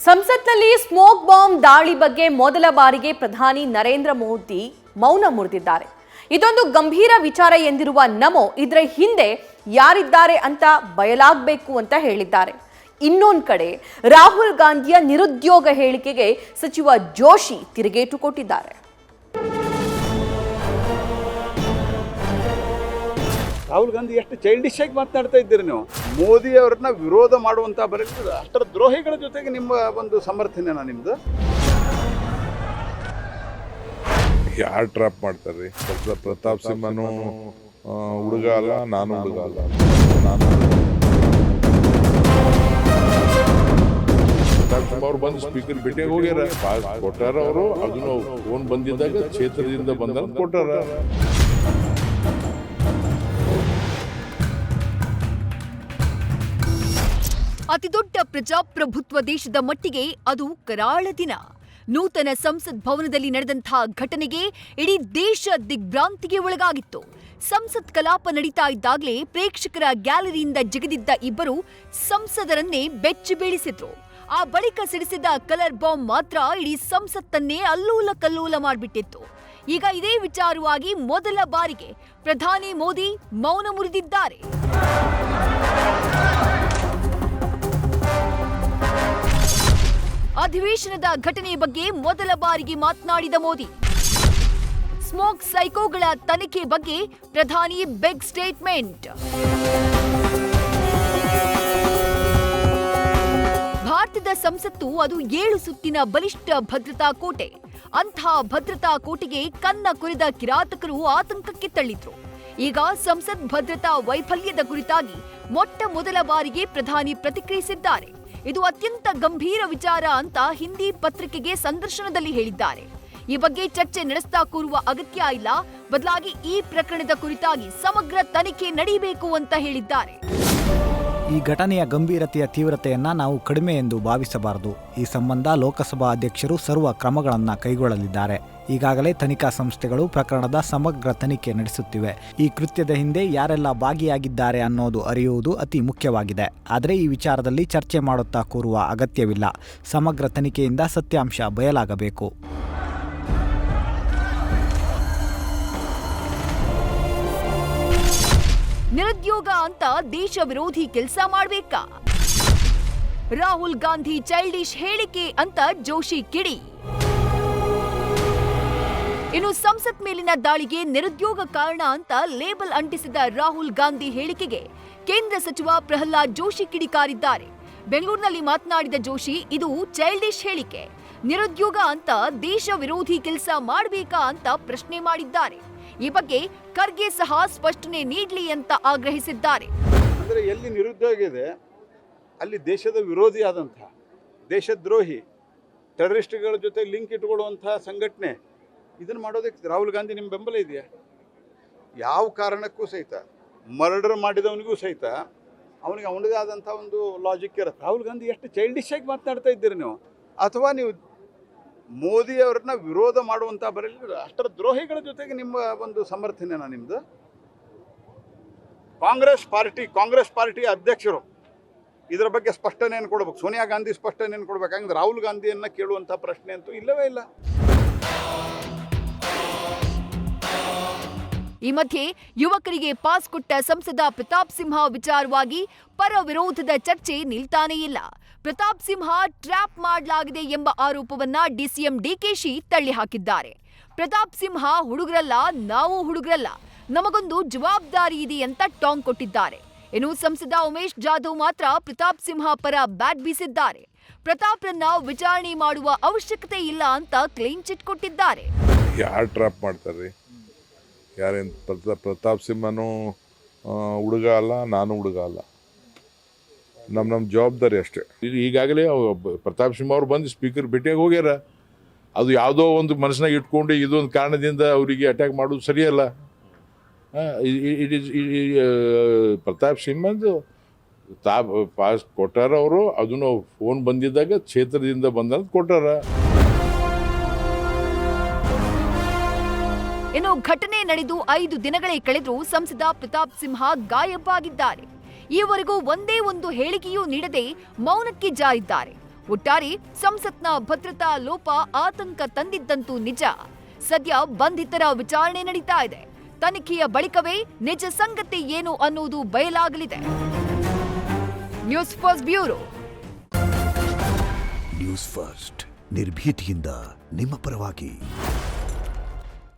ಸಂಸತ್ನಲ್ಲಿ smoke bomb ದಾಳಿ ಬಗ್ಗೆ ಮೊದಲ ಬಾರಿಗೆ ಪ್ರಧಾನಿ ನರೇಂದ್ರ ಮೋದಿ ಮೌನ ಮುರಿದಿದ್ದಾರೆ. ಇದೊಂದು ಗಂಭೀರ ವಿಚಾರ ಎಂದಿರುವ ನಮೋ ಇದರ ಹಿಂದೆ ಯಾರಿದ್ದಾರೆ ಅಂತ ಬಯಲಾಗಬೇಕು ಅಂತ ಹೇಳಿದ್ದಾರೆ. ಇನ್ನೊಂದು ಕಡೆ ರಾಹುಲ್ ಗಾಂಧಿಯ ನಿರುದ್ಯೋಗ ಹೇಳಿಕೆಗೆ ಸಚಿವ ಜೋಶಿ ತಿರುಗೇಟು ಕೊಟ್ಟಿದ್ದಾರೆ. ರಾಹುಲ್ ಗಾಂಧಿ ಎಷ್ಟು ಚೈಲ್ಡಿಶ್ ಆಗಿ ಮಾತನಾಡ್ತಾ ಇದ್ದೀರಿ ನೀವು. ಮೋದಿ ಅವರನ್ನ ವಿರೋಧ ಮಾಡುವಂತ ಬರೀ ಅಷ್ಟರ ದ್ರೋಹಿಗಳ ಜೊತೆಗೆ ನಿಮ್ಮ ಒಂದು ಸಮರ್ಥನೆನಾ ನಿಮ್ದು? ಯಾರು ಟ್ರಾಪ್ ಮಾಡ್ತಾರ್ರಿ? ಪ್ರತಾಪ್ ಸಿಂಹನು ಹುಡುಗ ಅಲ್ಲ, ನಾನು ಹುಡುಗ ಅಲ್ಲ. ಪ್ರತಾಪ್ ಸಿಂಹ ಅವ್ರು ಬಂದು ಸ್ಪೀಕರ್ ಭೇಟಿಯಾಗಿ ಹೋಗ್ಯಾರ, ಪಾಸ್ ಕೊಟ್ಟಾರ. ಅವರು ಅದನ್ನು ಫೋನ್ ಬಂದಿದ್ದಾಗ ಕ್ಷೇತ್ರದಿಂದ ಬಂದ ಕೊಟ್ಟಾರ. ಅತಿದೊಡ್ಡ ಪ್ರಜಾಪ್ರಭುತ್ವ ದೇಶದ ಮಟ್ಟಿಗೆ ಅದು ಕರಾಳ ದಿನ. ನೂತನ ಸಂಸತ್ ಭವನದಲ್ಲಿ ನಡೆದಂತಹ ಘಟನೆಗೆ ಇಡೀ ದೇಶ ದಿಗ್ಭ್ರಾಂತಿಗೆ ಒಳಗಾಗಿತ್ತು. ಸಂಸತ್ ಕಲಾಪ ನಡೀತಾ ಇದ್ದಾಗಲೇ ಪ್ರೇಕ್ಷಕರ ಗ್ಯಾಲರಿಯಿಂದ ಜಿಗಿದಿದ್ದ ಇಬ್ಬರು ಸಂಸದರನ್ನೇ ಬೆಚ್ಚಿ ಬೀಳಿಸಿದ್ರು. ಆ ಬಳಿಕ ಸಿಡಿಸಿದ ಕಲರ್ ಬಾಂಬ್ ಮಾತ್ರ ಇಡೀ ಸಂಸತ್ತನ್ನೇ ಅಲ್ಲೂಲ ಕಲ್ಲೂಲ ಮಾಡಿಬಿಟ್ಟಿತ್ತು. ಈಗ ಇದೇ ವಿಚಾರವಾಗಿ ಮೊದಲ ಬಾರಿಗೆ ಪ್ರಧಾನಿ ಮೋದಿ ಮೌನ ಮುರಿದಿದ್ದಾರೆ. ಅಧಿವೇಶನದ ಘಟನೆ ಬಗ್ಗೆ ಮೊದಲ ಬಾರಿಗೆ ಮಾತನಾಡಿದ ಮೋದಿ, ಸ್ಮೋಕ್ ಸೈಕೋಗಳ ತನಿಖೆ ಬಗ್ಗೆ ಪ್ರಧಾನಿ ಬಿಗ್ ಸ್ಟೇಟ್ಮೆಂಟ್. ಭಾರತದ ಸಂಸತ್ತು ಅದು 7 ಸುತ್ತಿನ ಬಲಿಷ್ಠ ಭದ್ರತಾ ಕೋಟೆ. ಅಂಥ ಭದ್ರತಾ ಕೋಟೆಗೆ ಕನ್ನ ಕೊರೆದ ಕಿರಾತಕರು ಆತಂಕಕ್ಕೆ ತಳ್ಳಿದ್ರು. ಈಗ ಸಂಸತ್ ಭದ್ರತಾ ವೈಫಲ್ಯದ ಕುರಿತಾಗಿ ಮೊಟ್ಟ ಮೊದಲ ಬಾರಿಗೆ ಪ್ರಧಾನಿ ಪ್ರತಿಕ್ರಿಯಿಸಿದ್ದಾರೆ. ಇದು ಅತ್ಯಂತ ಗಂಭೀರ ವಿಚಾರ ಅಂತ ಹಿಂದಿ ಪತ್ರಿಕೆಗೆ ಸಂದರ್ಶನದಲ್ಲಿ ಹೇಳಿದ್ದಾರೆ. ಈ ಬಗ್ಗೆ ಚರ್ಚೆ ನಡೆಸ್ತಾ ಕೂರುವ ಅಗತ್ಯ ಇಲ್ಲ, ಬದಲಾಗಿ ಈ ಪ್ರಕರಣದ ಕುರಿತಾಗಿ ಸಮಗ್ರ ತನಿಖೆ ನಡೆಯಬೇಕು ಅಂತ ಹೇಳಿದ್ದಾರೆ. ಈ ಘಟನೆಯ ಗಂಭೀರತೆಯ ತೀವ್ರತೆಯನ್ನ ನಾವು ಕಡಿಮೆ ಎಂದು ಭಾವಿಸಬಾರದು. ಈ ಸಂಬಂಧ ಲೋಕಸಭಾ ಅಧ್ಯಕ್ಷರು ಸರ್ವ ಕ್ರಮಗಳನ್ನು ಕೈಗೊಳ್ಳಲಿದ್ದಾರೆ. ಈಗಾಗಲೇ ತನಿಖಾ ಸಂಸ್ಥೆಗಳು ಪ್ರಕರಣದ ಸಮಗ್ರ ತನಿಖೆ ನಡೆಸುತ್ತಿವೆ. ಈ ಕೃತ್ಯದ ಹಿಂದೆ ಯಾರೆಲ್ಲ ಭಾಗಿಯಾಗಿದ್ದಾರೆ ಅನ್ನೋದು ಅರಿಯುವುದು ಅತಿ ಮುಖ್ಯವಾಗಿದೆ. ಆದರೆ ಈ ವಿಚಾರದಲ್ಲಿ ಚರ್ಚೆ ಮಾಡುತ್ತಾ ಕೂರುವ ಅಗತ್ಯವಿಲ್ಲ. ಸಮಗ್ರ ತನಿಖೆಯಿಂದ ಸತ್ಯಾಂಶ ಬಯಲಾಗಬೇಕು. ನಿರುದ್ಯೋಗ ಅಂತ ದೇಶ ವಿರೋಧಿ ಕೆಲಸ ಮಾಡಬೇಕಾ? ರಾಹುಲ್ ಗಾಂಧಿ ಚೈಲ್ಡಿಶ್ ಹೇಳಿಕೆ ಅಂತ ಜೋಶಿ ಕಿಡಿ. ಇನ್ನು ಸಂಸತ್ ಮೇಲಿನ ದಾಳಿಗೆ ನಿರುದ್ಯೋಗ ಕಾರಣ ಅಂತ ಲೇಬಲ್ ಅಂಟಿಸಿದ ರಾಹುಲ್ ಗಾಂಧಿ ಹೇಳಿಕೆಗೆ ಕೇಂದ್ರ ಸಚಿವ ಪ್ರಹ್ಲಾದ್ ಜೋಶಿ ಕಿಡಿಕಾರಿದ್ದಾರೆ. ಬೆಂಗಳೂರಿನಲ್ಲಿ ಮಾತನಾಡಿದ ಜೋಶಿ, ಇದು ಚೈಲ್ಡಿಶ್ ಹೇಳಿಕೆ, ನಿರುದ್ಯೋಗ ಅಂತ ದೇಶ ವಿರೋಧಿ ಕೆಲಸ ಮಾಡಬೇಕಾ ಅಂತ ಪ್ರಶ್ನೆ ಮಾಡಿದ್ದಾರೆ. ಈ ಬಗ್ಗೆ ಖರ್ಗೆ ಸಹ ಸ್ಪಷ್ಟನೆ ನೀಡಲಿ ಅಂತ ಆಗ್ರಹಿಸಿದ್ದಾರೆ. ಅಂದರೆ ಎಲ್ಲಿ ನಿರುದ್ಯೋಗ ಇದೆ ಅಲ್ಲಿ ದೇಶದ ವಿರೋಧಿ ಆದಂತಹ ದೇಶದ್ರೋಹಿ ಟೆರರಿಸ್ಟ್ಗಳ ಜೊತೆ ಲಿಂಕ್ ಇಟ್ಕೊಳ್ಳುವಂತಹ ಸಂಘಟನೆ ಇದನ್ನು ಮಾಡೋದಕ್ಕೆ ರಾಹುಲ್ ಗಾಂಧಿ ನಿಮ್ಮ ಬೆಂಬಲ ಇದೆಯಾ? ಯಾವ ಕಾರಣಕ್ಕೂ ಸಹಿತ ಮರ್ಡರ್ ಮಾಡಿದವನಿಗೂ ಸಹಿತ ಅವನಿಗೆ ಅವನದೇ ಆದಂಥ ಒಂದು ಲಾಜಿಕ್ ಇರುತ್ತೆ. ರಾಹುಲ್ ಗಾಂಧಿ ಎಷ್ಟು ಚೈಲ್ಡಿಶ್ ಆಗಿ ಮಾತನಾಡ್ತಾ ಇದ್ದೀರಿ ನೀವು. ಅಥವಾ ನೀವು ಮೋದಿ ಅವರನ್ನ ವಿರೋಧ ಮಾಡುವಂಥ ಬರೀ ಅಷ್ಟರ ದ್ರೋಹಿಗಳ ಜೊತೆಗೆ ನಿಮ್ಮ ಒಂದು ಸಮರ್ಥನೆನಾ ನಿಮ್ದು? ಕಾಂಗ್ರೆಸ್ ಪಾರ್ಟಿ ಅಧ್ಯಕ್ಷರು ಇದರ ಬಗ್ಗೆ ಸ್ಪಷ್ಟನೆಯನ್ನು ಕೊಡಬೇಕು. ಸೋನಿಯಾ ಗಾಂಧಿ ಸ್ಪಷ್ಟನೆಯನ್ನು ಕೊಡಬೇಕು. ಹಂಗೆ ರಾಹುಲ್ ಗಾಂಧಿಯನ್ನು ಕೇಳುವಂಥ ಪ್ರಶ್ನೆ ಅಂತೂ ಇಲ್ಲವೇ ಇಲ್ಲ. ಈ ಮಧ್ಯೆ ಯುವಕರಿಗೆ ಪಾಸ್ ಕೊಟ್ಟ ಸಂಸದ ಪ್ರತಾಪ್ ಸಿಂಹ ವಿಚಾರವಾಗಿ ಪರ ವಿರೋಧದ ಚರ್ಚೆ ನಿಲ್ತಾನೇ ಇಲ್ಲ. ಪ್ರತಾಪ್ ಸಿಂಹ ಟ್ರ್ಯಾಪ್ ಮಾಡಲಾಗಿದೆ ಎಂಬ ಆರೋಪವನ್ನ ಡಿಸಿಎಂ ಡಿಕೆಶಿ ತಳ್ಳಿ ಹಾಕಿದ್ದಾರೆ. ಪ್ರತಾಪ್ ಸಿಂಹ ಹುಡುಗರಲ್ಲ, ನಾವು ಹುಡುಗರಲ್ಲ, ನಮಗೊಂದು ಜವಾಬ್ದಾರಿ ಇದೆ ಅಂತ ಟಾಂಗ್ ಕೊಟ್ಟಿದ್ದಾರೆ. ಇನ್ನು ಸಂಸದ ಉಮೇಶ್ ಜಾಧವ್ ಮಾತ್ರ ಪ್ರತಾಪ್ ಸಿಂಹ ಪರ ಬ್ಯಾಟ್ ಬೀಸಿದ್ದಾರೆ. ಪ್ರತಾಪ್ರನ್ನ ವಿಚಾರಣೆ ಮಾಡುವ ಅವಶ್ಯಕತೆ ಇಲ್ಲ ಅಂತ ಕ್ಲೀನ್ ಚಿಟ್ ಕೊಟ್ಟಿದ್ದಾರೆ. ಯಾರು ಟ್ರಾಪ್ ಮಾಡ್ತಾರ್ರಿ? ಯಾರೇನು? ಪ್ರತಾಪ್ ಸಿಂಹನು ಹುಡುಗ ಅಲ್ಲ, ನಾನು ಹುಡುಗ ಅಲ್ಲ. ನಮ್ಮ ಜವಾಬ್ದಾರಿ ಅಷ್ಟೇ. ಈಗಾಗಲೇ ಪ್ರತಾಪ್ ಸಿಂಹ ಅವ್ರು ಬಂದು ಸ್ಪೀಕರ್ ಭೇಟಿಯಾಗಿ ಹೋಗ್ಯಾರ. ಅದು ಯಾವುದೋ ಒಂದು ಮನಸ್ಸಿನಾಗ ಇಟ್ಕೊಂಡು ಇದೊಂದು ಕಾರಣದಿಂದ ಅವರಿಗೆ ಅಟ್ಯಾಕ್ ಮಾಡೋದು ಸರಿಯಲ್ಲ. ಪ್ರತಾಪ್ ಸಿಂಹಂದು ಪಾಸ್ ಕೊಟ್ಟಾರ. ಅವರು ಅದನ್ನು ಫೋನ್ ಬಂದಿದ್ದಾಗ ಕ್ಷೇತ್ರದಿಂದ ಬಂದಂತ ಕೊಟ್ಟಾರ. ಇನ್ನು ಘಟನೆ ನಡೆದು 5 ದಿನಗಳೇ ಕಳೆದರೂ ಸಂಸದ ಪ್ರತಾಪ್ ಸಿಂಹ ಗಾಯಬಾಗಿದ್ದಾರೆ. ಈವರೆಗೂ ಒಂದೇ ಒಂದು ಹೇಳಿಕೆಯೂ ನೀಡದೆ ಮೌನಕ್ಕೆ ಜಾರಿದ್ದಾರೆ. ಒಟ್ಟಾರೆ ಸಂಸತ್ನ ಭದ್ರತಾ ಲೋಪ ಆತಂಕ ತಂದಿದ್ದಂತೂ ನಿಜ. ಸದ್ಯ ಬಂಧಿತರ ವಿಚಾರಣೆ ನಡೀತಾ ಇದೆ. ತನಿಖೆಯ ಬಳಿಕವೇ ನಿಜ ಸಂಗತಿ ಏನು ಅನ್ನೋದು ಬಯಲಾಗಲಿದೆ. News First bureau. News First ನಿರ್ಭೀತಿಯಿಂದ ನಿಮ್ಮ ಪರವಾಗಿ.